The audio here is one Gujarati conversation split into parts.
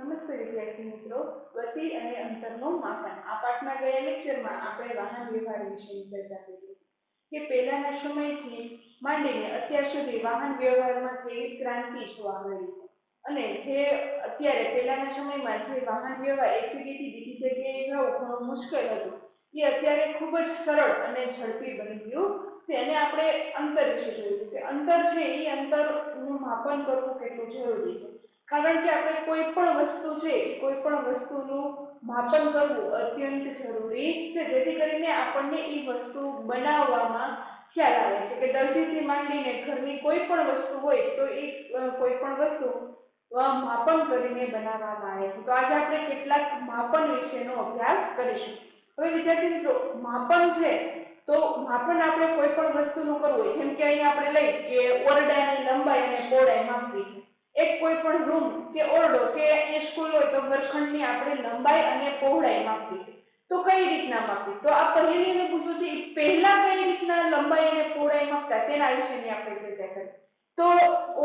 નમસ્તે વિદ્યાર્થી મિત્રો, ગતિ અને અંતરનું માપન. આ પાઠના ગયા લેક્ચરમાં આપણે વાહન વ્યવહાર વિશેની ચર્ચા કરી કે પહેલાના સમયથી માંડીને અત્યાર સુધી વાહન વ્યવહારમાં કેવી ક્રાંતિ જોવા મળી અને જે અત્યારે પહેલાના સમયમાં જે વાહન વ્યવહાર એક જગ્યાએથી બીજી જગ્યાએ જવું ઘણું મુશ્કેલ હતું એ અત્યારે ખૂબ જ સરળ અને ઝડપી બની ગયું છે. અને આપણે અંતર વિશે જોયું કે અંતર છે એ અંતરનું માપન કરવું કેટલું જરૂરી છે. કારણ કે આપણે કોઈ પણ વસ્તુ છે કોઈ પણ વસ્તુનું માપન કરવું અત્યંત જરૂરી છે, જેથી કરીને આપણને એ વસ્તુ બનાવવામાં ખ્યાલ આવે છે કે દરજીથી માંડીને ઘરની કોઈ પણ વસ્તુ હોય તો એ કોઈ પણ વસ્તુ માપન કરીને બનાવવામાં આવે છે. તો આજે આપણે કેટલાક માપન વિશેનો અભ્યાસ કરીશું. હવે વિદ્યાર્થી મિત્રો, માપન છે તો માપન આપણે કોઈ પણ વસ્તુનું કરવું હોય, જેમ કે અહીંયા આપણે લઈ કે ઓરડાની લંબાઈ અને પહોળાઈ માપવી છે. એક કોઈ પણ રૂમ કે ઓરડો કે એ સ્કૂલ હોય તો વર્ગખંડની આપણે લંબાઈ અને પહોળાઈ માપવી છે. તો કઈ રીતના માપવી? તો આ પહેલીને પૂછવું છે પહેલા કઈ રીતના લંબાઈ અને પહોળાઈ માપતા તેના વિશેની આપણે ચર્ચા કરી. તો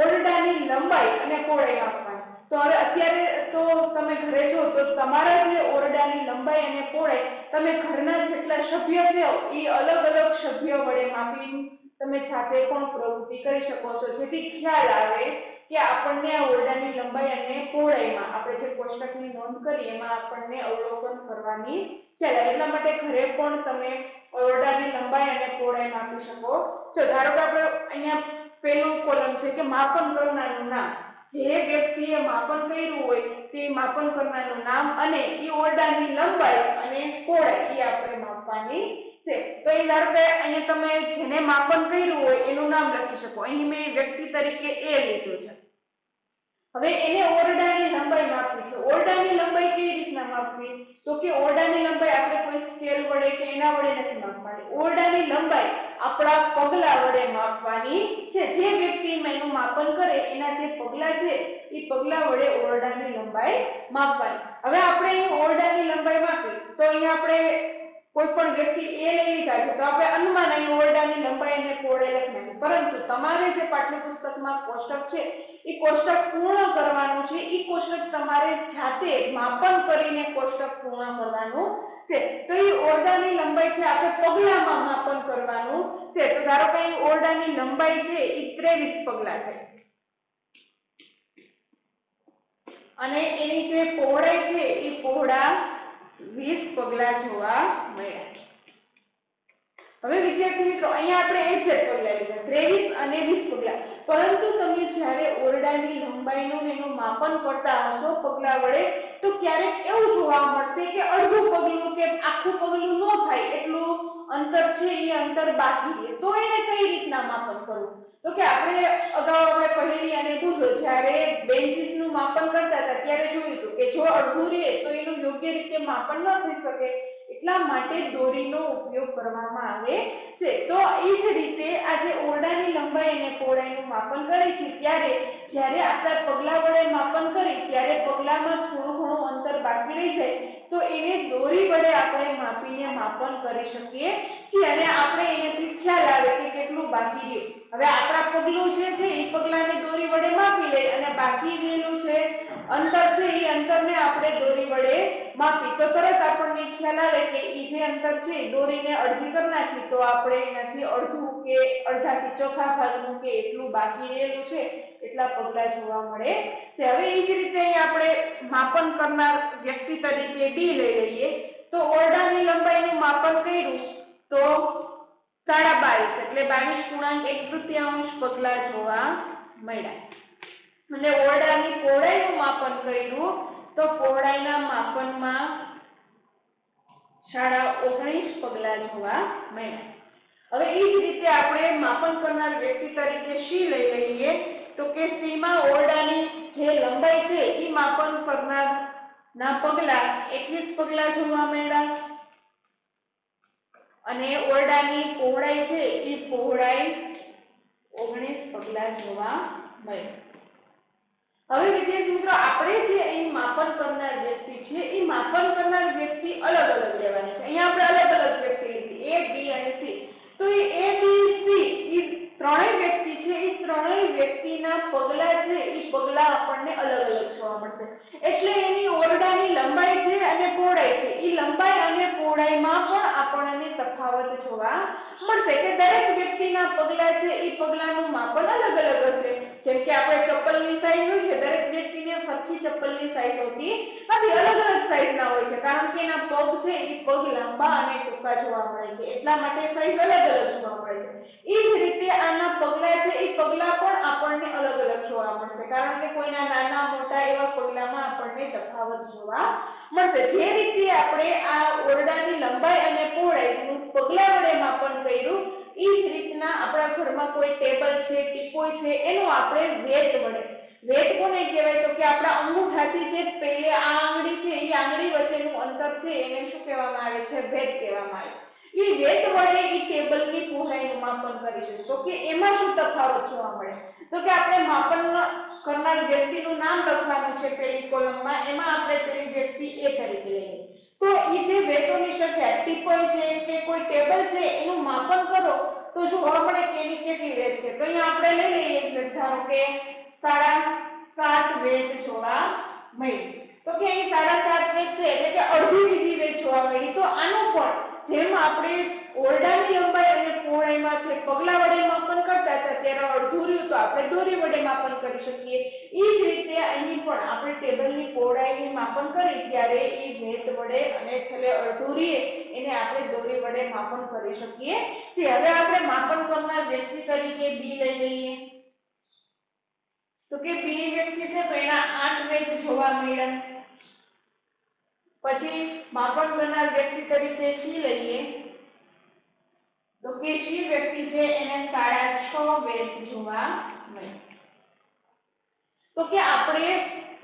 ઓરડાની લંબાઈ અને પહોળાઈ માપવાની. તો હવે અત્યારે તો તમે ઘરે છો તો તમારા જે ઓરડાની લંબાઈ અને પહોળાઈ તમે ઘરના જેટલા સભ્ય છો એ અલગ અલગ સભ્ય વડે માપી તમે જાતે પણ પ્રવૃત્તિ કરી શકો છો, જેથી ખ્યાલ આવે કે આપણને આ ઓરડાની લંબાઈ અને પહોળાઈમાં આપણે જે કોષ્ટકની નોંધ કરી એમાં આપણને અવલોકન કરવાની ખ્યાલ આવે. એટલા માટે ઘરે પણ તમે ઓરડાની લંબાઈ અને પહોળાઈ માપી શકો છો. ધારો કે આપણે અહીંયા પહેલું કોલમ છે કે માપન કરનારનું નામ. જે વ્યક્તિએ માપન કર્યું હોય તે માપન કરનારનું નામ અને એ ઓરડાની લંબાઈ અને પહોળાઈ એ આપણે માપવાની છે. તો એ ધારો કે અહીંયા તમે જેને માપન કર્યું હોય એનું નામ લખી શકો. અહીં મેં વ્યક્તિ તરીકે એ લીધું છે. હવે એને ઓરડાની લંબાઈ માપવી છે. ઓરડાની લંબાઈ કેવી રીતના માપવી? તો કે ઓરડાની લંબાઈ આપણે કોઈ સ્કેલ વડે કે એના વડે નથી માપવાની. ઓરડાની લંબાઈ આપણા પગલા વડે માપવાની છે. જે વ્યક્તિ એનું માપન કરે એના જે પગલા છે એ પગલા વડે ઓરડાની લંબાઈ માપવાની. હવે આપણે અહીં ઓરડાની લંબાઈ માપી તો અહીંયા આપણે કોઈ પણ વ્યક્તિ એ લઈ લીધા છે તો આપણે અનુમાન અહીં ઓરડાની લંબાઈ અને પહોળાઈ લખી નાખી. પરંતુ તમારે જે પાઠ્યપુસ્તકમાં કોષ્ટક છે એ કોષ્ટક પૂર્ણ કરવાનું છે. એ કોષ્ટક તમારે જાતે માપન કરીને કોષ્ટક પૂર્ણ કરવાનું છે. તો એ ઓરડાની લંબાઈ છે આપણે પગલામાં માપન કરવાનું છે. તો ધારો કે અહીં ઓરડાની લંબાઈ છે એ 23 પગલા છે અને એની જે પહોળાઈ છે એ પહોળા 20 પગલા જોવા મળ્યા. હવે વિદ્યાર્થી મિત્રો, અહીંયા આપણે એક્ઝેક્ટ પગલા લીધા 23 અને 20 પગલા. પરંતુ તમે જ્યારે ઓરડાની લંબાઈનું એનું માપન કરતા હશો પગલા વડે તો ક્યારેક એવું જોવા મળશે કે અડધું પગલું કે આખું પગલું ન થાય એટલું અંતર છે એ અંતર બાકી રહે. તો એને કઈ રીતના માપન કરવું? તો કે આપણે અગાઉ આપણે પહેલી અને બીજો જ્યારે બેન્ચીસનું માપન કરતા હતા ત્યારે જોયું હતું કે જો અડધું રહે તો એનું યોગ્ય રીતે માપન ન થઈ શકે, એટલા માટે દોરીનો ઉપયોગ કરવામાં આવે છે. તો એ જ રીતે આ જે ઓરડાની લંબાઈ અને પહોળાઈનું માપન કરે છે ત્યારે જ્યારે આપણે પગલા વડે માપન કરી ત્યારે પગલામાં થોડું ઘણું અંતર બાકી રહી જાય તો એને દોરી વડે આપણે માપીને માપન કરી શકીએ છીએ અને આપણે એનાથી ખ્યાલ આવે કે કેટલું બાકી રહ્યું. હવે આપણા પગલું જે છે એ પગલાને દોરી વડે માપી લઈ અને બાકી રહેલું છે અંતર છે એ અંતરને આપણે દોરી વડે માપી તો તરત આપણને ખ્યાલ આવે કે એ જે અંતર છે દોરીને અડધી કરી નાખી તો આપણે એનાથી અડધું કે અડધાથી ચોથા ભાગનું કે એટલું બાકી રહેલું છે એટલા પગલા જોવા મળે છે. હવે એ જ રીતે આપણે માપન કરનાર વ્યક્તિ તરીકે ડી લઈ લઈએ તો ઓરડાની લંબાઈનું માપન કર્યું તો 22.5 એટલે 22.1 પગલા જોવા મળ્યા. અને ઓરડાની પહોળાઈનું માપન કર્યું તો પહોળાઈના માપનમાં 19.5 પગલા જોવા મળ્યા. હવે એ જ રીતે આપણે માપન કરનાર વ્યક્તિ તરીકે સી લઈ લઈએ તો કે સી માં ઓરડાની જે લંબાઈ છે એ માપન કરનાર ના પગલા 21 પગલા જોવા મળ્યા અને ઓરડાની પહોળાઈ છે એ પહોળાઈ 19 પગલા જોવા મળે. હવે વિદ્યાર્થી મિત્રો, આપણે જે અહીં માપન કરનાર વ્યક્તિ છે એ માપન કરનાર વ્યક્તિ અલગ અલગ લેવાની છે. અહીંયા આપણે અલગ અલગ વ્યક્તિ લીધી એ, બી અને સી. તો એ બી, સી એ ત્રણેય વ્યક્તિ છે એ ત્રણેય વ્યક્તિના પગલા છે એ પગલા આપણને અલગ અલગ જોવા મળશે એટલે એની ઓરડાની લંબાઈ છે અને પહોળાઈ છે એ લંબાઈ અને પહોળાઈમાં પણ આપણને તફાવત જોવા મળશે કે દરેક વ્યક્તિના પગલા છે એ પગલાનું માપન અલગ અલગ હશે જેમ કે આપણે ચપ્પલની સાઈઝ હોય છે દરેક વ્યક્તિને સરખી ચપ્પલની સાઈઝ હોતી નથી અલગ અલગ સાઈઝના હોય છે કારણ કે એના પગ છે એ પગ લાંબા અને ટૂંકા જોવા મળે છે એટલા માટે સાઈઝ અલગ અલગ જોવા મળે છે એ જ રીતે આના પગલા છે એ પગલા પણ આપણને અલગ અલગ જોવા મળશે કારણ કે કોઈના નાના મોટા એવા પગલામાં આપણને તફાવત જોવા મળશે જે રીતે આપણે આ ઓરડાની લંબાઈ અને પહોળાઈનું પગલા વડે માપન કર્યું એ જ રીતના આપણા ઘરમાં કોઈ ટેબલ છે ટીપોય છે એનું આપણે વેટ વડે વેટ કોને કહેવાય તો કે આપણા અંગૂઠાથી જે પેલે આ આંગળી છે એ આંગળી વચ્ચેનું અંતર છે એને શું કહેવામાં આવે છે વેટ કહેવામાં આવે છે એ વેટ વડે એ ટેબલની પહોળાઈનું માપન કરીશું તો કે એમાં શું તફાવત જોવા મળે તો કે આપણે માપન કરનાર વ્યક્તિનું નામ લખવાનું છે પેલી કોલમમાં એમાં આપણે પેલી વ્યક્તિ એ તરીકે લઈએ તો એ જે વેટોની સંખ્યા ટીપોઈ છે કે કોઈ ટેબલ છે એનું માપન કરો તો જોવા મળે કે એની કેટલી વેટ છે તો અહીંયા આપણે લઈ લઈએ ધારો કે 7.5 વેટ જોવા મળી તો કે અહીં 7.5 વેટ છે એટલે કે અડધી બીજી વેટ જોવા મળી તો આનું પણ જેમ આપણે ઓરડાની લંબાઈ અને પહોળાઈમાં છે પગલા વડે માપન કરતા હતા ત્યારે અડધું રહ્યું તો આપણે દોરી વડે માપન કરી શકીએ એ જ રીતે અહીં પણ આપણે ટેબલની પહોળાઈની માપન કરી ત્યારે એ વેટ વડે અને છેલ્લે અડધું રહે એને આપણે દોરી વડે માપન કરી શકીએ હવે આપણે માપન કરનાર વ્યક્તિ તરીકે બી લઈ લઈએ તો કે બી વ્યક્તિ છે તો એના 8 વેટ જોવા મળ્યા પછી માપન કરનાર વ્યક્તિ તરીકે સી લઈએ તો કે સી વ્યક્તિ છે એને 6.5 વેટ જોવા મળે તો કે આપણે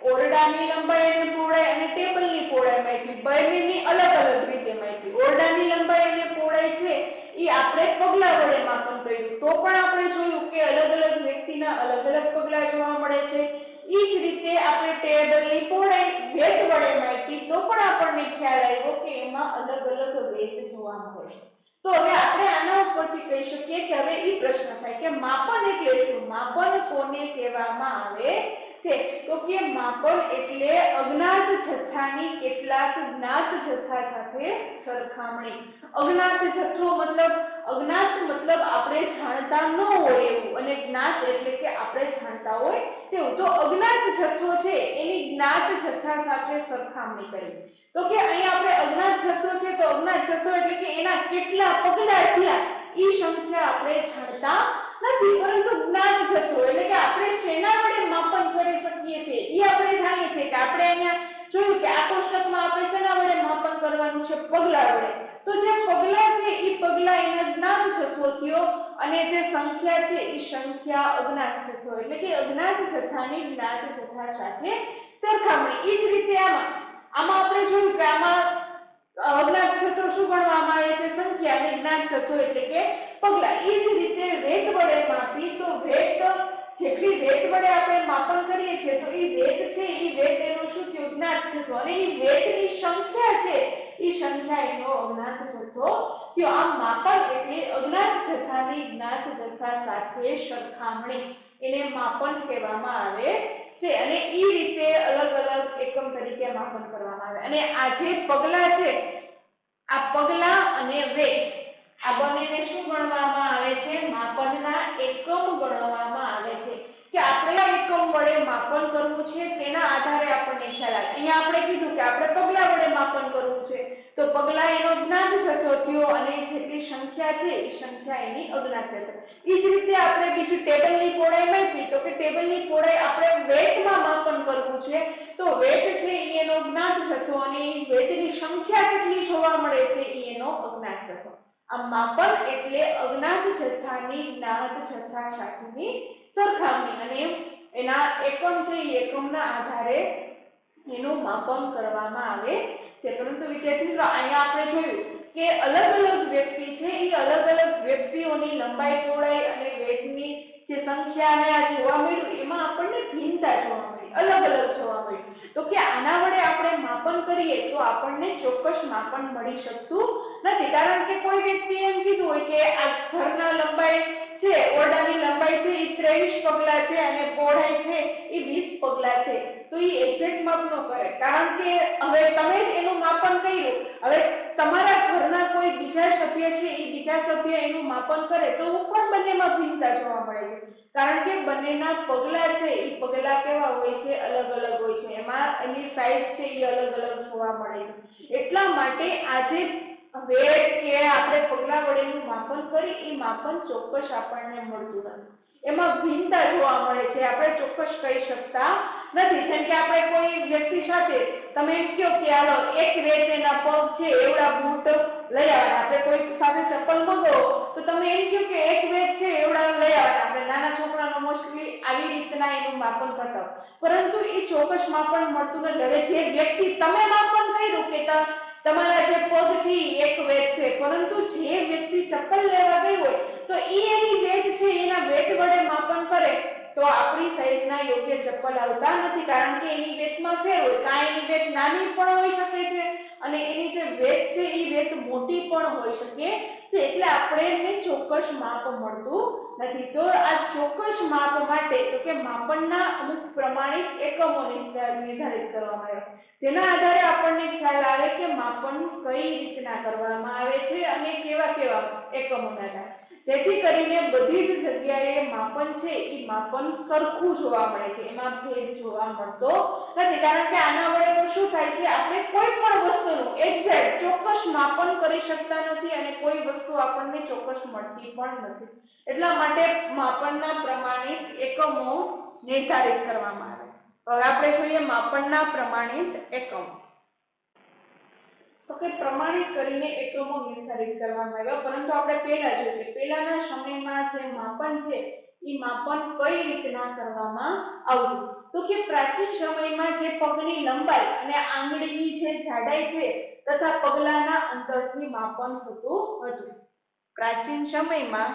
ઓરડાની લંબાઈ અને પહોળાઈ અને ટેબલની પહોળાઈ માપી બંનેની અલગ અલગ રીતે માપી ઓરડાની લંબાઈ અને પહોળાઈ છે એ આપણે પગલા વડે માપન કર્યું તો પણ આપણે જોયું કે અલગ અલગ વ્યક્તિના અલગ અલગ પગલા જોવા મળે છે એ જ રીતે આપણે ટેબલની પહોળાઈ વેટ વડે માપી તો પણ આપણને ખ્યાલ આવ્યો કે એમાં અલગ અલગ વેટ જોવા મળે તો હવે આપણે આના ઉપરથી કહી શકીએ કે હવે એ પ્રશ્ન થાય કે માપન એટલે શું માપન કોને કહેવામાં આવે છે તો કે માપન એટલે અજ્ઞાત જથ્થાની કેટલાક જ્ઞાત જથ્થા સાથે સરખામણી અજ્ઞાત જથ્થો મતલબ આપણે જાણતા ન હોય એવું અને જ્ઞાત એટલે કે આપણે જાણતા હોય તેવું તો અજ્ઞાત જથ્થો છે એની જ્ઞાત જથ્થા સાથે સરખામણી કરી તો કે અહીં આપણે અજ્ઞાત જથ્થો છે તો અજ્ઞાત જથ્થો એટલે કે એના કેટલા પગલા થયા એ સંખ્યા આપણે જાણતા નથી પરંતુ જ્ઞાત જથ્થો એટલે કે આપણે શેના વડે માપન કરી શકીએ છીએ એ આપણે જાણીએ છીએ કે આપણે અહીંયા જોયું કે આ કોષ્ટકમાં આપણે શેના વડે માપન કરવાનું છે પગલા વડે તો જે પગલા છે એ પગલા એના જ્ઞાત જથ્થો થયો અને જે સંખ્યા છે એ સંખ્યા અજ્ઞાત જથ્થો એટલે કે અજ્ઞાત જથ્થાની જ્ઞાત જથ્થા સાથે સરખામણી એ જ રીતે આમાં આપણે જોયું કે આમાં અજ્ઞાત જથ્થો શું ગણવામાં આવે છે સંખ્યા અને જ્ઞાત જથ્થો એટલે કે પગલા એ જ રીતે વેટ વડે માપી તો વેટ જેટલી વેટ વડે આપણે માપન કરીએ છીએ તો એ વેટ છે એ વેટ એનો શું થયું જ્ઞાત જથ્થો અને એ વેટની સંખ્યા છે એ સંખ્યા એનો અજ્ઞાત જથ્થો થયો આમ માપન એટલે અજ્ઞાત જથ્થાની જ્ઞાત જથ્થા સાથે સરખામણી એને માપન કહેવામાં આવે છે અને એ રીતે અલગ અલગ એકમ તરીકે માપન કરવામાં આવે અને આ જે પગલા છે આ પગલા અને વેટ આ બંનેને શું ગણવામાં આવે છે માપનના એકમ ગણવામાં આવે છે કે આપણે એકમ વડે માપન કરવું છે તેના આધારે આપણને ખ્યાલ આવે અહીંયા આપણે કીધું કે આપણે પગલા વડે માપન કરવું છે તો પગલા એનો જ્ઞાત જથ્થો થયો અને જેટલી સંખ્યા છે એ સંખ્યા એની અજ્ઞાત જથ્થો એ જ રીતે આપણે બીજું ટેબલની પહોળાઈ માપી તો કે ટેબલની પહોળાઈ આપણે વેટમાં માપન કરવું છે તો વેટ છે એ એનો જ્ઞાત જથ્થો અને વેટની સંખ્યા કેટલી જોવા મળે છે એ એનો અજ્ઞાત જથ્થો આ માપન એટલે અજ્ઞાત જથ્થાની જ્ઞાત જથ્થા સાથેની સરખામણી અને એના એકમ છે એ એકમના આધારે એનું માપન કરવામાં આવે છે પરંતુ વિદ્યાર્થી મિત્રો અહીંયા આપણે જોયું કે અલગ અલગ વ્યક્તિ છે એ અલગ અલગ વ્યક્તિઓની લંબાઈ પહોળાઈ અને વેટની જે સંખ્યા અને આ જોવા મળ્યું એમાં આપણને ભિન્નતા જોવા મળી અલગ અલગ જોવા મળે તો કે આના વડે આપણે માપન કરીએ તો આપણને ચોક્કસ માપન મળી શકતું નથી કારણ કે કોઈ વ્યક્તિ એમ કીધું હોય કે આ ઘરના લંબાઈ છે ઓરડાની લંબાઈ છે એ 23 પગલા છે અને પહોળાઈ છે એ 20 પગલા છે તો એ એક્ઝેક્ટ માપ ન કરે કારણ કે હવે તમે જ એનું માપન કર્યું હવે તમારા ઘરના કોઈ બીજા સભ્ય છે એ બીજા સભ્ય એનું માપન કરે તો પણ બંનેમાં ભિન્નતા જોવા મળે છે કારણ કે બંનેના પગલા છે એ પગલા કેવા હોય છે અલગ અલગ હોય છે એમાં એની સાઈઝ છે એ અલગ અલગ જોવા મળે છે એટલા માટે આજે વેટ કે આપણે પગલા વડેનું માપન કરી એ માપન ચોક્કસ આપણને મળતું નથી એમાં ભિન્નતા જોવા મળે છે આપણે ચોક્કસ કહી શકતા નથી જેમ કે આપણે કોઈ વ્યક્તિ સાથે તમે એમ કહો કે હાલો એક વેટ એના પગ છે એવડા બૂટ લઈ આવવાના આપણે કોઈ સાથે ચપ્પલ મંગાવો તો તમે એમ કહો કે એક વેટ છે એવડા લઈ આવવાના આપણે નાના છોકરાનો મોસ્ટલી આવી રીતના એનું માપન કરતા પરંતુ એ ચોક્કસ માપન મળતું નથી હવે જે વ્યક્તિ તમે માપન કર્યું કે તમારા જે પગ છે એક વેટ છે પરંતુ જે વ્યક્તિ ચપ્પલ લેવા ગઈ હોય તો એની વેટ છે એના વેટ વડે માપન કરે તો આપણી સાઈઝના યોગ્ય ચપ્પલ આવતા નથી કારણ કે એની વેટમાં ફેર હોય કાં એની વેટ નાની પણ હોઈ શકે છે અને એની જે વેટ છે એ વેટ મોટી પણ હોઈ શકે છે એટલે આપણે ચોક્કસ માપ મળતું નથી તો આ ચોક્કસ માપ માટે તો કે માપનના અમુક પ્રમાણિત એકમો નિર્ધારિત કરવામાં આવ્યા જેના આધારે આપણને ખ્યાલ આવે કે માપન કઈ રીતના કરવામાં આવે છે અને કેવા કેવા એકમોના આધારે જેથી કરીને બધી જ જગ્યાએ માપન છે એ માપન સરખું જોવા મળે છે એમાં ભેદ જોવા મળતો નથી કારણ કે આના વડે તો શું થાય છે આપણે કોઈ પણ વસ્તુનું એક્ઝેક્ટ ચોક્કસ માપન કરી શકતા નથી અને કોઈ વસ્તુ આપણને ચોક્કસ મળતી પણ નથી એટલા માટે માપનના પ્રમાણિત એકમો નિર્ધારિત કરવામાં આવે હવે આપણે જોઈએ માપનના પ્રમાણિત એકમો તો કે પ્રમાણિત કરીને એકમો નિર્ધારિત કરવામાં આવ્યા પરંતુ આપણે પહેલા જોયું કે પહેલાના સમયમાં જે માપન છે એ માપન કઈ રીતના કરવામાં આવતું તો કે પ્રાચીન સમયમાં જે પગની લંબાઈ અને આંગળીની જે જાડાઈ છે તથા પગલાના અંતરથી માપન થતું હતું પ્રાચીન સમયમાં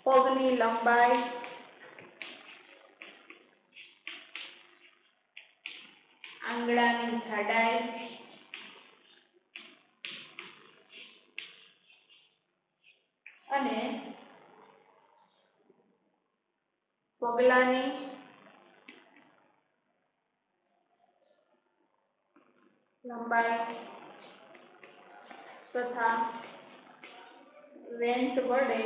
પગની લંબાઈ આંગળાની જાડાઈ અને પગલાની લંબાઈ તથા લેન્થ વડે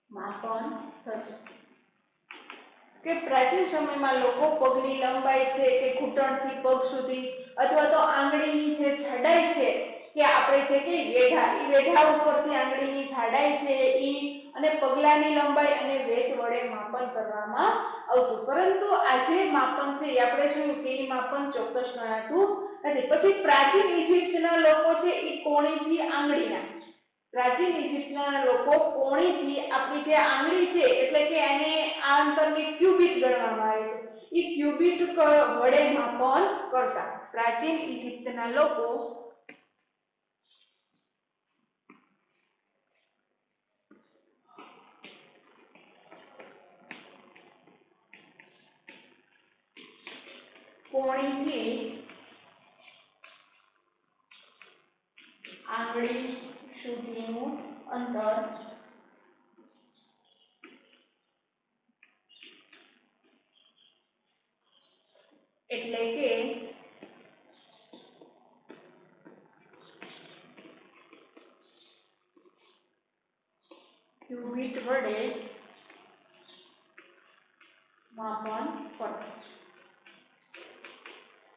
માપન થતું કે પ્રાચીન સમયમાં લોકો પગની લંબાઈ છે કે ઘૂંટણથી પગ સુધી અથવા તો આંગળીની જે જાડાઈ છે કે આપણે જે કે વેઢા એ વેઢા ઉપરથી આંગળીની જાડાઈ છે ઈ અને પગલાની લંબાઈ અને વેટ વડે માપન કરવામાં આવતું પરંતુ આજે માપન છે એ આપણે જોયું કે એ માપન ચોક્કસ ગણાતું નથી પછી પ્રાચીન ઇજિપ્તના લોકો છે એ કોણીથી આંગળીના પ્રાચીન ઇજિપ્તના લોકો કોણીથી આપણી જે આંગળી છે એટલે કે એને આ અંતરને ક્યુબિટ ગણવામાં આવે છે એ ક્યુબિટ વડે માપન કરતા પ્રાચીન ઇજિપ્તના લોકો કોણીથી આંગળી સુધીનું અંતર એટલે કે ક્યુબિટ વડે માપન કરતા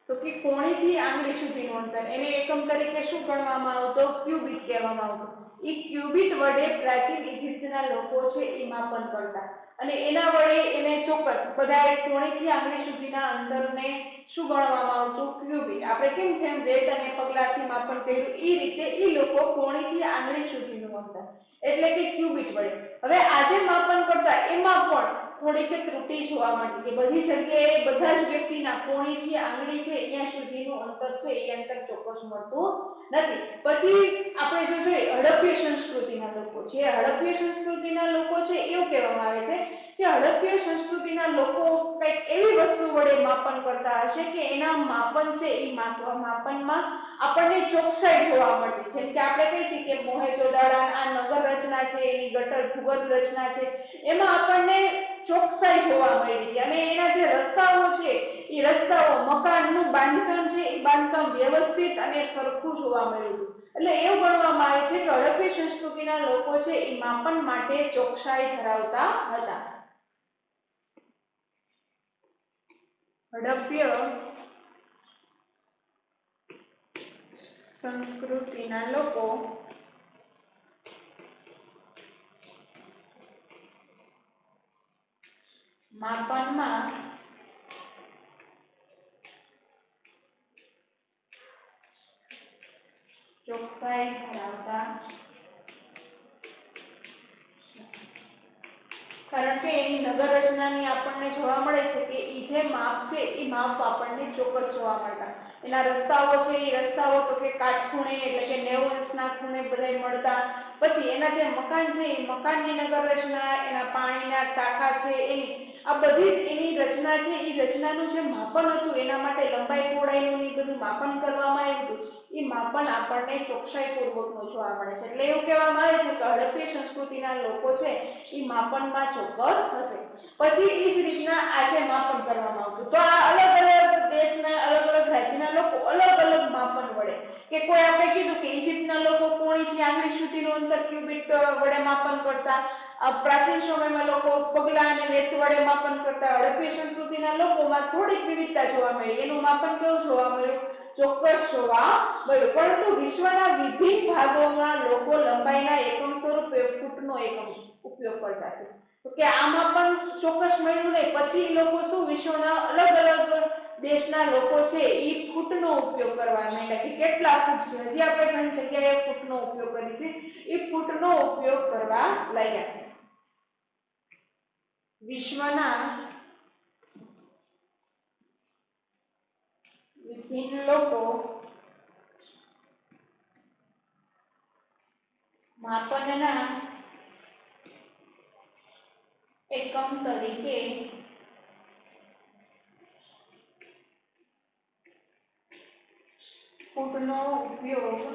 તો કે કોણીથી આંગળી સુધીનું અંતર એને એકમ તરીકે શું ગણવામાં આવતો ક્યુબિટ કહેવામાં આવતો એ ક્યુબિટ વડે પ્રાચીન ઇજિપ્તના લોકો છે એ માપન કરતા અને એના વડે એને ચોક્કસ બધાએ કોણીથી આંગળી સુધીના અંતરને શું ગણવામાં આવતું ક્યુબિટ આપણે કેમ જેમ વેટ અને પગલાથી માપન કર્યું એ રીતે એ લોકો કોણીથી આંગળી સુધીનું અંતર એટલે કે ક્યુબિટ વડે હવે આજે માપન કરતા એમાં પણ થોડીક ત્રુટિ જોવા મળતી કે બધી જગ્યાએ બધા જ વ્યક્તિના કોણીથી આંગળી છે અહીંયા સુધીનું અંતર છે એ અંતર ચોક્કસ મળતું નથી. પછી આપણે જો જોઈએ હડપ્પીય સંસ્કૃતિના લોકો છે, હડપ્પીય સંસ્કૃતિના લોકો છે એવું કહેવામાં આવે છે કે હડપ્પીય સંસ્કૃતિના લોકો કંઈક એવી વસ્તુ વડે માપન કરતા હશે કે એના માપન છે એ માપનમાં આપણને ચોકસાઈ જોવા મળતી. જેમ કે આપણે કહીએ છીએ કે મોહેંજો-દારો આ નગર રચના છે એની ગટર ભૂગર્ભ રચના છે એમાં આપણને ચોકસાઈ જોવા મળી છે અને એના જે રસ્તાઓ છે એ રસ્તાઓ મકાનનું બાંધકામ છે એ બાંધકામ વ્યવસ્થિત અને સરખું જોવા મળ્યું હતું. એટલે એવું ગણવામાં આવે છે કે હડપ્પીય સંસ્કૃતિના લોકો છે એ માપન માટે ચોકસાઈ ધરાવતા હતા. હડપ્પીય સંસ્કૃતિના લોકો માપનમાં ચોકસાઈ ધરાવતા કારણ કે એની નગર રચનાની આપણને જોવા મળે છે કે એ જે માપ છે એ માપ આપણને ચોક્કસ જોવા મળતા. એના રસ્તાઓ છે એ રસ્તાઓ તો કે કાટખૂણે એટલે કે 90 અંશના ખૂણે બધાય મળતા. પછી એના જે મકાન છે એ મકાનની નગર રચના, એના પાણીના ટાંકા છે એની આ બધી જ એની રચના છે એ રચનાનું જે માપન હતું એના માટે લંબાઈ પહોળાઈનું ને બધું માપન કરવામાં આવ્યું હતું એ માપન આપણને ચોકસાઈપૂર્વકનું જોવા મળે છે. એટલે એવું કહેવામાં આવે છે કે હડપ્પીય સંસ્કૃતિના લોકો છે એ માપનમાં ચોક્કસ હશે. પછી એ જ રીતના આજે માપન કરવામાં આવતું. તો આ અલગ અલગ દેશના અલગ અલગ રાજ્યના લોકો અલગ અલગ માપન વડે કે કોઈ આપણે કીધું કે ઇજિપ્તના લોકો કોણીથી આંગળી સુધીનું અંતર ક્યુબિટ વડે માપન કરતા. પ્રાચીન સમયમાં લોકો પગલા અને લેથ વડે માપન કરતા. હડપ્પીય સંસ્કૃતિના લોકોમાં થોડીક વિવિધતા જોવા મળી. એનું માપન કેવું જોવા મળ્યું? ચોક્કસ જોવા મળ્યું. પરંતુ વિશ્વના વિભિન્ન ભાગોમાં લોકો લંબાઈના એકમ સ્વરૂપે ફૂટનો એકમ ઉપયોગ કરતા છે. તો કે આમાં પણ ચોક્કસ મળ્યું નહીં. પછી લોકો શું વિશ્વના અલગ અલગ દેશના લોકો છે એ ફૂટનો ઉપયોગ કરવા માંડ્યા કે કેટલા ફૂટ છે. હજી આપણે ઘણી જગ્યાએ ફૂટનો ઉપયોગ કરીએ છીએ. એ ફૂટનો ઉપયોગ કરવા લાગ્યા. વિશ્વના વિભિન્ન લોકો માપનના એકમ તરીકે ફૂટનો ઉપયોગ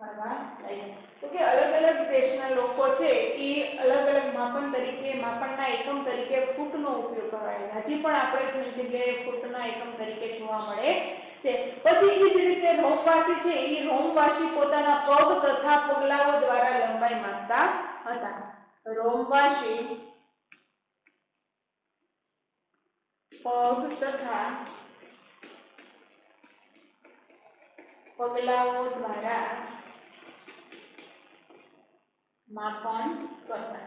કરવા લાગ્યા. તો કે અલગ અલગ દેશના લોકો છે એ અલગ અલગ માપન તરીકે માપનના એકમ તરીકે ફૂટનો ઉપયોગ કરવા લાગ્યા. હજી પણ આપણે ઘણી જગ્યાએ ફૂટના એકમ તરીકે જોવા મળે છે. પછી એ જ રીતે રોમવાસી છે એ રોમવાસી પોતાના પગ તથા પગલાઓ દ્વારા લંબાઈ માપતા હતા. રોમવાસી પગ તથા પગલાઓ દ્વારા માપન કરતા.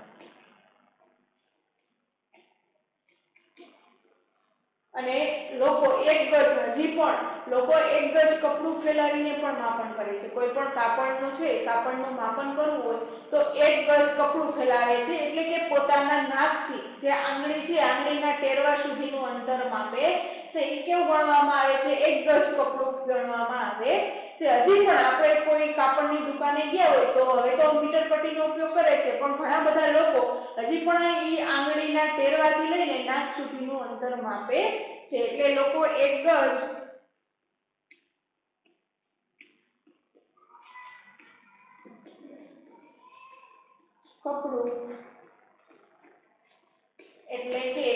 અને લોકો એક ગજ હજી પણ લોકો એક ગજ કપડું ફેલાવીને પણ માપન કરે છે. કોઈ પણ કાપડનું છે કાપડનું માપન કરવું હોય તો એક ગજ કપડું ફેલાવે છે. એટલે કે પોતાના નાકથી જે આંગળી છે આંગળીના ટેરવા સુધીનું અંતર માપે છે. એ કેવું ગણવામાં આવે છે? એક ગજ કપડું ગણવામાં આવે છે. હજી પણ આપણે કોઈ કાપડની દુકાને ગયા હોય તો હવે તો મીટર પટ્ટીનો ઉપયોગ કરે છે પણ ઘણા બધા લોકો હજી પણ એ આંગળીના ટેરવાથી લઈને નાક સુધીનું અંતર માપે છે. એટલે લોકો એક ગજ કપડું એટલે કે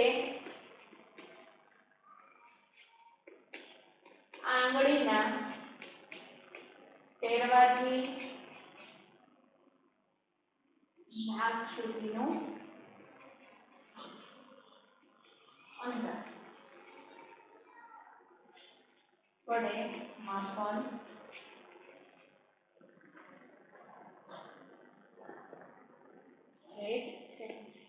આંગળીના ટેરવાથી નાક સુધીનું અંતર વડે માપન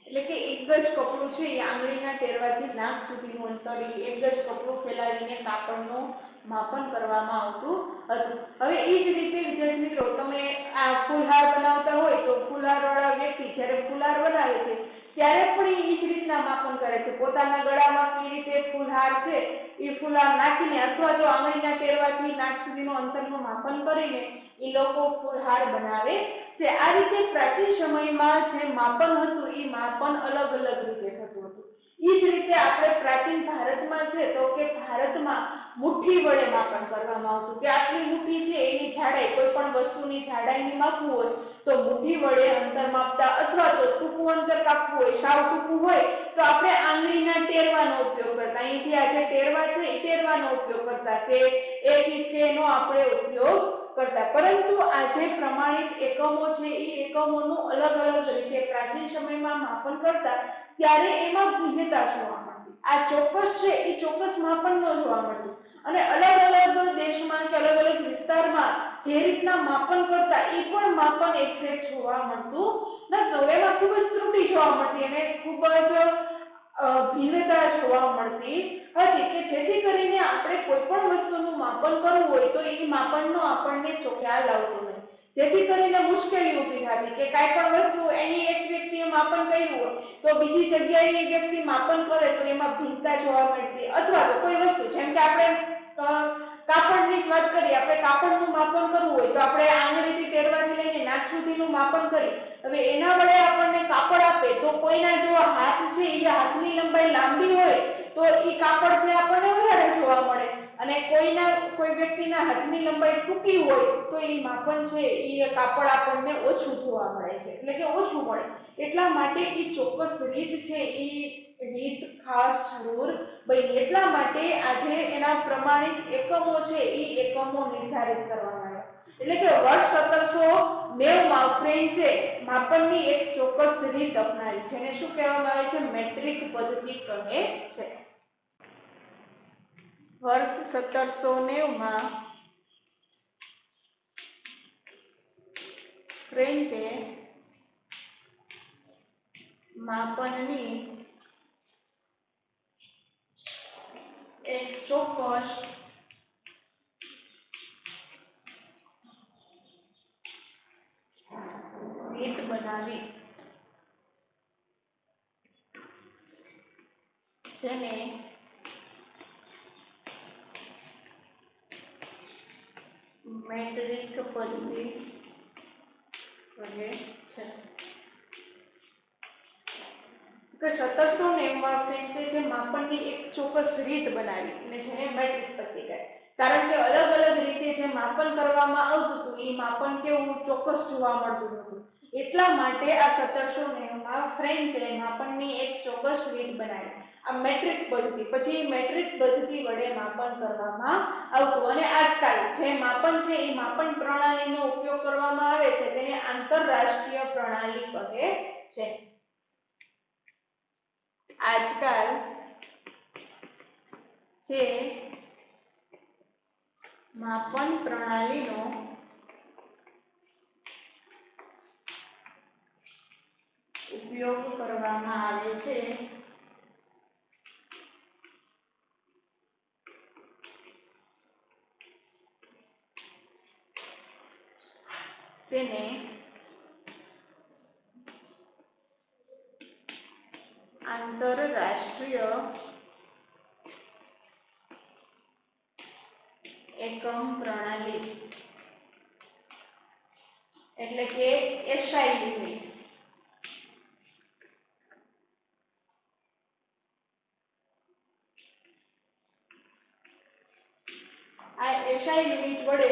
એટલે કે એક ગજ કપડું છે એ આંગળીના ટેરવાથી નાક સુધીનું અંતર એક ગજ કપડું ફેલાવીને કાપડનું માપન કરવામાં આવતું હતું. હવે એ જ રીતે વિદ્યાર્થી મિત્રો તમે આ ફૂલહાર બનાવતા હોય તો ફૂલહારવાળા વ્યક્તિ જ્યારે ફૂલહાર બનાવે છે ત્યારે પણ એ જ રીતના માપન કરે છે. પોતાના ગળામાં કઈ રીતે ફૂલહાર છે એ ફૂલહાર નાખીને અથવા તો આંગળીના ટેરવાથી નાક સુધીનું અંતરનું માપન કરીને એ લોકો ફૂલહાર બનાવે છે. આ રીતે પ્રાચીન સમયમાં જે માપન હતું એ માપન અલગ અલગ રીતે થતું હતું. એ જ રીતે આપણે પ્રાચીન ભારતમાં છે તો કે ભારતમાં મુઠ્ઠી વડે માપન કરવામાં આવતું કે આટલી મુઠ્ઠી છે એની જાડાઈ, કોઈ પણ વસ્તુની જાડાઈની માપવું હોય તો મુઠ્ઠી વડે અંતર માપતા, અથવા તો ટૂંકું અંતર કાપવું હોય, સાવ ટૂંકું હોય તો આપણે આંગળીના ટેરવાનો ઉપયોગ કરતા. અહીંથી આ જે ટેરવા છે એ ટેરવાનો ઉપયોગ કરતા કે 1 ઇંચનો આપણે ઉપયોગ કરતા. પરંતુ આ જે પ્રમાણિત એકમો છે એ એકમોનું અલગ અલગ રીતે પ્રાચીન સમયમાં માપન કરતા ત્યારે એમાં ભિન્નતા જોવા મળતી. આ ચોક્કસ છે એ ચોક્કસ માપન ન જોવા મળતું અને અલગ અલગ દેશમાં કે અલગ અલગ વિસ્તારમાં જે રીતના માપન કરતા એ પણ માપન એક્ઝેક્ટ જોવા મળતું નતું. એમાં ખૂબ જ ત્રુટી જોવા મળતી અને ખૂબ જ ભિન્નતા જોવા મળતી હતી કે જેથી કરીને આપણે કોઈ પણ વસ્તુનું માપન કરવું હોય તો એ માપનનો આપણને ખ્યાલ આવતો નહીં. જેથી કરીને મુશ્કેલી ઊભી થતી કે કાંઈ પણ વસ્તુ અહીં એક વ્યક્તિએ માપન કર્યું હોય તો બીજી જગ્યાએ એ વ્યક્તિ માપન કરે તો એમાં ભિન્નતા જોવા મળતી. અથવા તો કોઈ વસ્તુ જેમ કે આપણે કાપડની જ વાત કરીએ, આપણે કાપડનું માપન કરવું હોય તો આપણે આંગળીથી ટેરવાથી લઈને નાક સુધીનું માપન કરી. હવે એના વડે આપણને કાપડ આપે તો કોઈના જો હાથ છે એ હાથની લંબાઈ લાંબી હોય તો એ કાપડ છે આપણને વધારે જોવા મળે અને કોઈ વ્યક્તિના હાથની લંબાઈ ટૂંકી હોય તો એ માપન છે એ કાપડ આપણને ઓછું જોવા મળે છે, એટલે કે ઓછું મળે. એટલા માટે એ ચોક્કસ રીત છે એ રીત ખાસ જરૂર બની. એટલા માટે આજે એના પ્રમાણિત એકમો છે એ એકમો નિર્ધારિત કરવામાં આવ્યા. એટલે કે વર્ષ 1790માં ફ્રેન્ચે માપનની એક ચોક્કસ રીત અપનાવી છે. એને શું કહેવામાં આવે છે? મેટ્રિક પદ્ધતિ કહે છે. વર્ષ 1790માં ફ્રેન્ચે માપનની એક ચોક્કસ રીત બનાવી જેને મેટ્રિક પદ્ધતિ કહે છે. કે 1790માં ફ્રેન્ચે જે માપનની એક ચોક્કસ રીત બનાવી અને જેને મેટ્રિક પદ્ધતિ કહે. કારણ કે અલગ અલગ રીતે જે માપન કરવામાં આવતું હતું એ માપન કેવું ચોક્કસ જોવા મળતું હતું. એટલા માટે આ 1790માં ફ્રેન્ચે માપનની એક ચોક્કસ રીત બનાવી, આ મેટ્રિક પદ્ધતિ. પછી મેટ્રિક પદ્ધતિ વડે માપન કરવામાં આવતું અને આજકાલ જે માપન છે એ માપન પ્રણાલીનો ઉપયોગ કરવામાં આવે છે તેને આંતરરાષ્ટ્રીય પ્રણાલી કહે છે. આજકાલ જે માપન પ્રણાલીનો ઉપયોગ કરવામાં આવે છે તેને આંતરરાષ્ટ્રીય એકમ પ્રણાલી એટલે કે એસઆઈ યુનિટ. આ એસઆઈ યુનિટ વડે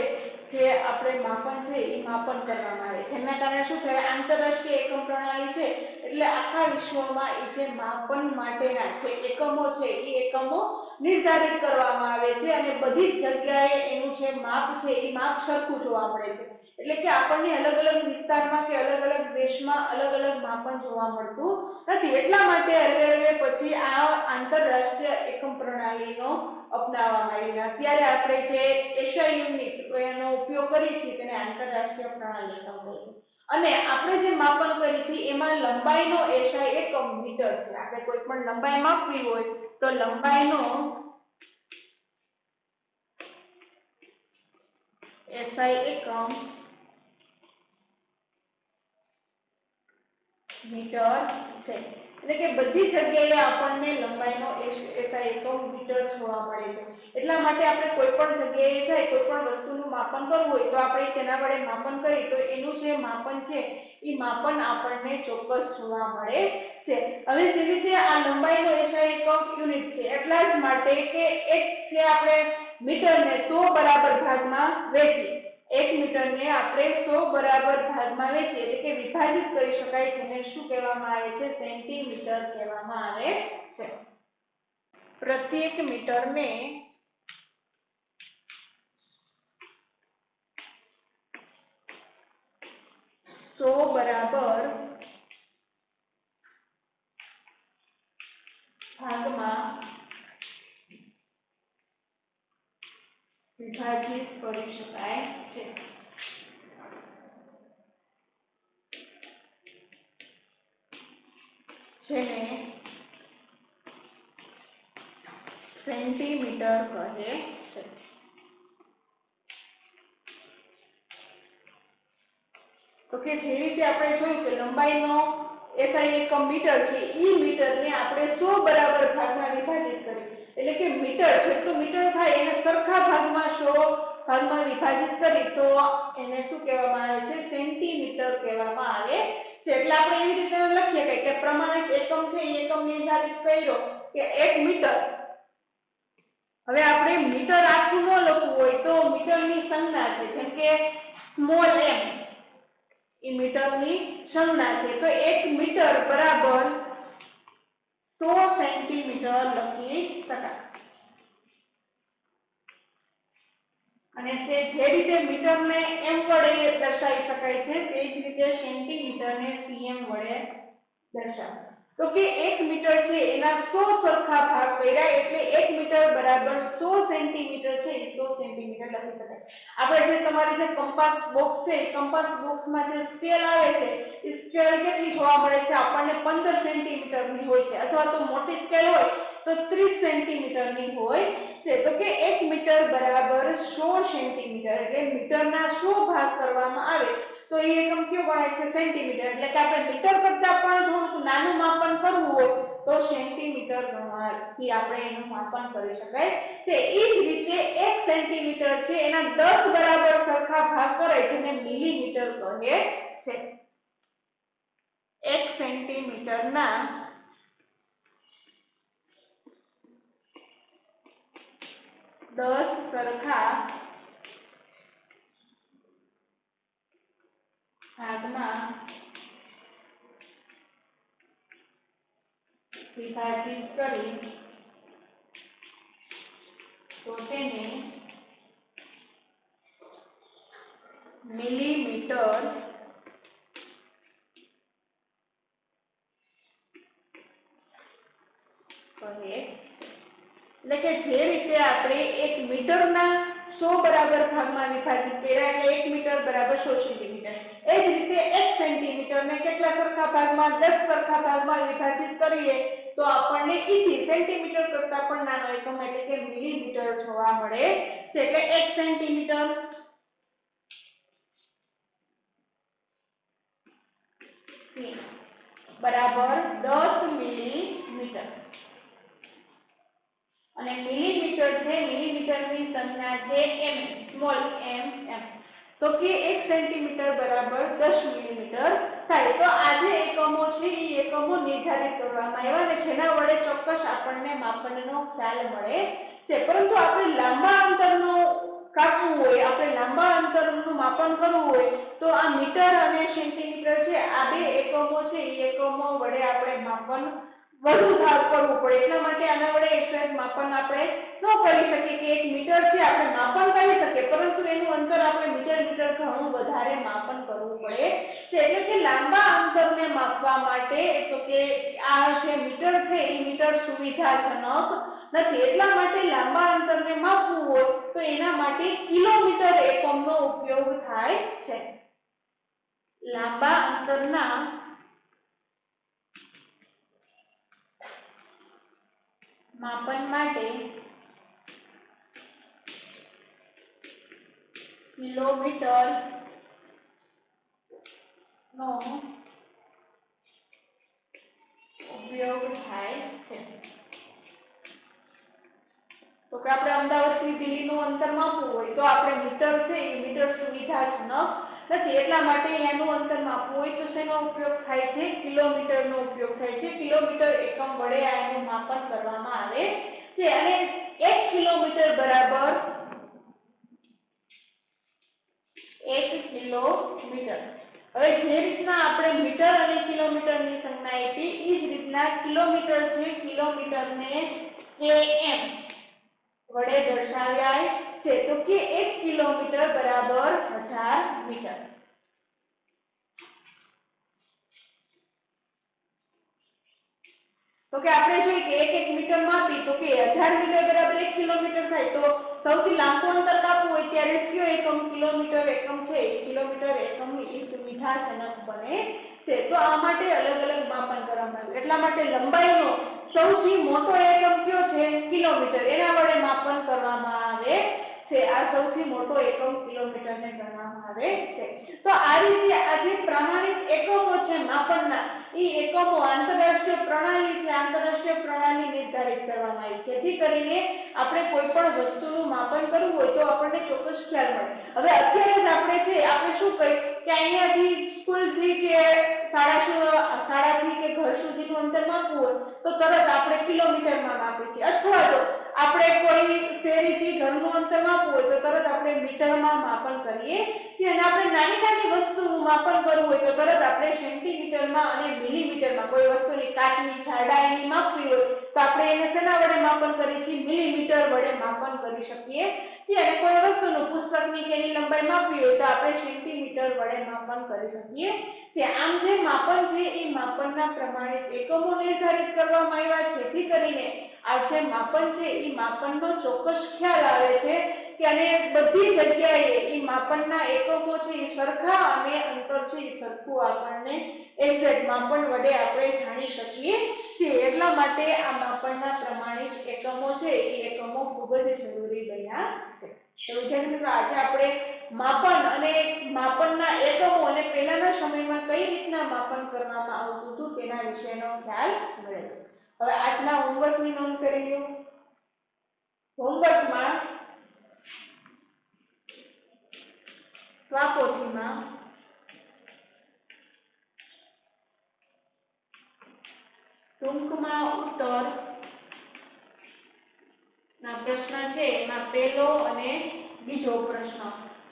જે આપણે માપન છે એ માપન કરવામાં આવે. જેના કારણે શું થાય? આંતરરાષ્ટ્રીય એકમ પ્રણાલી છે એટલે આખા વિશ્વમાં એ જે માપન માટેના જે એકમો છે એ એકમો નિર્ધારિત કરવામાં આવે છે અને બધી જ જગ્યાએ એનું જે માપ છે એ માપ સરખું જોવા મળે છે. એટલે કે આપણને અલગ અલગ વિસ્તારમાં કે અલગ અલગ દેશમાં અલગ અલગ માપન જોવા મળતું નથી. એટલા માટે હવે પછી આ આંતરરાષ્ટ્રીય એકમ પ્રણાલીનો અપનાવવામાં આવી. અત્યારે આપણે જે એસઆઈ યુનિટ એનો ઉપયોગ કરીએ છીએ તેને આંતરરાષ્ટ્રીય પ્રણાલી એકમ કહે છે. અને આપણે જે માપન કરી છે એમાં લંબાઈનો એસઆઈ એકમ મીટર છે. આપણે કોઈ પણ લંબાઈ માપવી હોય તો લંબાઈનો એસઆઈ એકમ મીટર છે, એટલે કે બધી જગ્યાએ આપણને લંબાઈનો એસઆઈ એકમ મીટર જોવા મળે છે. એટલા માટે આપણે કોઈ પણ જગ્યાએ જાય, કોઈ પણ વસ્તુનું માપન કરવું હોય તો આપણે તેના વડે માપન કરીએ તો એનું જે માપન છે એ માપન આપણને ચોક્કસ જોવા મળે છે. હવે જેવી રીતે આ લંબાઈનો એસઆઈ એકમ યુનિટ છે, એટલા જ માટે કે એક જે આપણે મીટરને 100 બરાબર ભાગમાં વહેંચીએ, 1 મીટરને આપણે 100 બરાબર ભાગમાં વહેંચીએ એટલે કે વિભાજિત કરી શકાય, જેને શું કહેવામાં આવે છે? સેન્ટીમીટર કહેવામાં આવે છે. પ્રત્યેક મીટરને 100 બરાબર ભાગમાં વિભાજિત કરી શકાય છે. જેને સેન્ટીમીટર કહે છે. તો કે જે રીતે આપણે જોયું કે લંબાઈનો એસઆઈ એકમ મીટર છે, ઈ મીટરને આપણે 100 બરાબર ભાગમાં વિભાજિત કરી, એટલે કે મીટર જેટલું મીટર થાય એને સરખા ભાગમાં 100 ભાગમાં વિભાજિત કરી તો એને શું કહેવામાં આવે છે? સેન્ટીમીટર કહેવામાં આવે છે. એટલે આપણે એવી રીતે લખીએ કે પ્રમાણિત એકમ છે એ એકમ નિર્ધારિત કર્યો કે 1 મીટર. હવે આપણે મીટર આખું ન લખવું હોય તો મીટરની સંજ્ઞા છે, જેમ કે સ્મોલ m એ મીટરની સંજ્ઞા છે, તો 1 મીટર બરાબર 100 સેન્ટીમીટર લખી શકાય. અને તે જે રીતે મીટરને m વડે દર્શાવી શકાય છે તે જ રીતે સેન્ટીમીટરને cm વડે દર્શાવાય. તો કે 1 મીટર છે એના 100 સરખા ભાગ કર્યા એટલે 1 મીટર બરાબર 100 સેન્ટીમીટર છે એ 100 સેન્ટીમીટર લખી શકાય. આપણે જે તમારી જે કંપાસ બોક્સ છે, કંપાસ બોક્સમાં જે સ્કેલ આવે છે એ સ્કેલ કેટલી જોવા મળે છે? આપણને 15 સેન્ટીમીટરની હોય છે, અથવા તો મોટી સ્કેલ હોય તો 30 સેન્ટીમીટરની હોય છે. તો કે 1 મીટર બરાબર 100 સેન્ટીમીટર, એટલે મીટરના 100 ભાગ કરવામાં આવે તો એ એકમ કયો ગણાય છે? સેન્ટીમીટર. એટલે કે આપણે મીટર કરતા પણ થોડુંક નાનું માપન કરવું હોય તો સેન્ટીમીટર ગણવાથી આપણે એનું માપન કરી શકાય છે. એ જ રીતે 1 સેન્ટીમીટર છે એના 10 બરાબર સરખા ભાગ કરાય જેને મિલીમીટર કહે છે. 1 સેન્ટીમીટરના 10 સરખા ભાગમાં વિભાજિત કરી તો તેને મિલીમીટર કહે. એટલે કે જે રીતે આપણે 1 મીટરના 100 બરાબર ભાગમાં વિભાજિત કર્યા એટલે 1 મીટર બરાબર 100 સેન્ટીમીટર, એ જ રીતે 1 સેન્ટીમીટરને કેટલા સરખા ભાગમાં? 10 સરખા ભાગમાં વિભાજિત કરીએ તો આપણને ઈથી સેન્ટીમીટર કરતા પણ નાનો એકમ એટલે કે મિલીમીટર જોવા મળે છે. એટલે 1 સેન્ટીમીટર બરાબર 10 મિલીમીટર. અને મિલીમીટર છે, મિલીમીટરની સંજ્ઞા છે mm, સ્મોલ mm. તો કે 1 સેન્ટીમીટર બરાબર 10 મિલીમીટર થાય. તો આ જે એકમો છે એ એકમો નિર્ધારિત કરવામાં આવ્યા અને જેના વડે ચોક્કસ આપણને માપનનો ખ્યાલ મળે છે. પરંતુ આપણે લાંબા અંતરનો કાપવું હોય, આપણે લાંબા અંતરનું માપન કરવું હોય તો આ મીટર અને સેન્ટીમીટર છે આ બે એકમો છે એ એકમો વડે આપણે માપન વધુ ભાગ કરવું પડે. એટલા માટે આના વડે એક્ઝેક્ટ માપન આપણે ન કરી શકીએ કે 1 મીટર છે આપણે માપન કરી શકીએ, પરંતુ એનું અંતર આપણે મીટર ઘણું વધારે માપન કરવું પડે છે. એટલે કે લાંબા અંતરને માપવા માટે તો કે આ જે મીટર છે એ મીટર સુવિધાજનક નથી. એટલા માટે લાંબા અંતરને માપવું હોય તો એના માટે કિલોમીટર એકમનો ઉપયોગ થાય છે. લાંબા અંતરના માપન માટે કિલોમીટર નો ઉપયોગ થાય છે. તો કે આપણે અમદાવાદથી દિલ્હીનું અંતર માપવું હોય તો આપણે મીટર છે એ મીટર સુવિધાજનક નથી, એટલા માટે એનું અંતર માપવું હોય તો શેનો ઉપયોગ થાય છે? કિલોમીટરનો ઉપયોગ થાય છે. કિલોમીટર એકમ વડે આનું માપન કરવામાં આવે છે અને 1 કિલોમીટર બરાબર 1 કિલોમીટર. હવે જે રીતના આપણે મીટર અને કિલોમીટરની સંજ્ઞા આપી એ જ રીતના કિલોમીટર છે, કિલોમીટરને km વડે દર્શાવ્યા છે. તો કે 1 કિલોમીટર બરાબર 1000 મીટર. તો કે આપણે જોઈએ કે 1 મીટર માપી તો કે 1000 મીટર બરાબર 1 કિલોમીટર થાય. તો સૌથી લાંબુ અંતર કાપવું હોય ત્યારે કયો એકમ? કિલોમીટર એકમ છે. કિલોમીટર એકમ એ સુવિધાજનક બને છે. તો આ માટે અલગ અલગ માપન કરવામાં આવ્યું. એટલા માટે લંબાઈનો સૌથી મોટો એકમ કયો છે? કિલોમીટર. એના વડે માપન કરવામાં આવે છે. આ સૌથી મોટો એકમ કિલોમીટરને ગણવામાં આવે છે. તો આ રીતે આ જે પ્રમાણિત એકમો છે માપનના, એ એકમો આંતરરાષ્ટ્રીય પ્રણાલી છે, આંતરરાષ્ટ્રીય પ્રણાલી નિર્ધારિત કરવામાં આવી, જેથી કરીને આપણે કોઈ પણ વસ્તુનું માપન કરવું હોય તો આપણને ચોક્કસ ખ્યાલ મળે. હવે અત્યારે જ આપણે છે આપણે શું કહી કે અહીંયાથી સ્કૂલથી કે શાળાથી કે ઘર સુધીનું અંતર માપવું હોય તો તરત આપણે કિલોમીટરમાં માપીએ છીએ, અથવા તો આપણે કોઈ શેરીથી ઘરનું અંતર માપવું હોય તો તરત આપણે મીટરમાં માપન કરીએ છીએ. અને આપણે નાની નાની વસ્તુનું માપન કરવું હોય તો તરત આપણે સેન્ટીમીટરમાં અને મિલીમીટરમાં, કોઈ વસ્તુની કાચની જાડાઈની માપવી હોય તો આપણે એને શેના વડે માપન કરીએ છીએ? મિલીમીટર વડે માપન કરી શકીએ છીએ. અને કોઈ વસ્તુનું પુસ્તકની કે એની લંબાઈ માપવી હોય તો આપણે સેન્ટીમીટર વડે માપન કરી શકીએ છીએ. આમ જે માપન છે એ માપનના પ્રમાણિત એકમો નિર્ધારિત કરવામાં આવ્યા, જેથી કરીને આ જે માપન છે એ માપનનો ચોક્કસ ખ્યાલ આવે છે કે અને બધી જગ્યાએ એ માપનના એકમો છે એ સરખા અને અંતર છે એ સરખું આપણને એક્ઝેક્ટ માપન વડે આપણે જાણી શકીએ છીએ. એટલા માટે આ માપનના પ્રમાણિત એકમો છે એ એકમો ખૂબ જ જરૂરી બન્યા છે. તો વિદ્યાર્થી મિત્રો, આજે આપણે માપન અને માપનના એકમો અને પહેલાના સમયમાં કઈ રીતના માપન કરવામાં આવતું હતું તેના વિશેનો ખ્યાલ મેળવ્યો. હવે આજના હોમવર્કની નોંધ કરી લો. હોમવર્કમાં સ્વાપોથીમાં ટૂંકમાં ઉત્તર ના પ્રશ્ન છે એમાં પહેલો અને બીજો પ્રશ્ન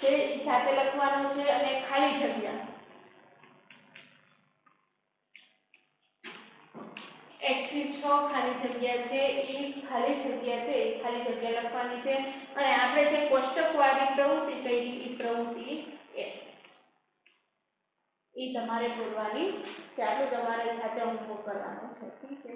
છે જાતે લખવાનો છે અને ખાલી જગ્યા 1 થી 6 ખાલી જગ્યા છે એ ખાલી જગ્યા છે એ ખાલી જગ્યા લખવાની છે. અને આપણે જે કોષ્ટકવાળી પ્રવૃત્તિ કરી એ પ્રવૃત્તિ એ તમારે પૂરવાની છે. આટલું તમારે જાતે હોમવર્ક કરવાનું છે. ઠીક છે.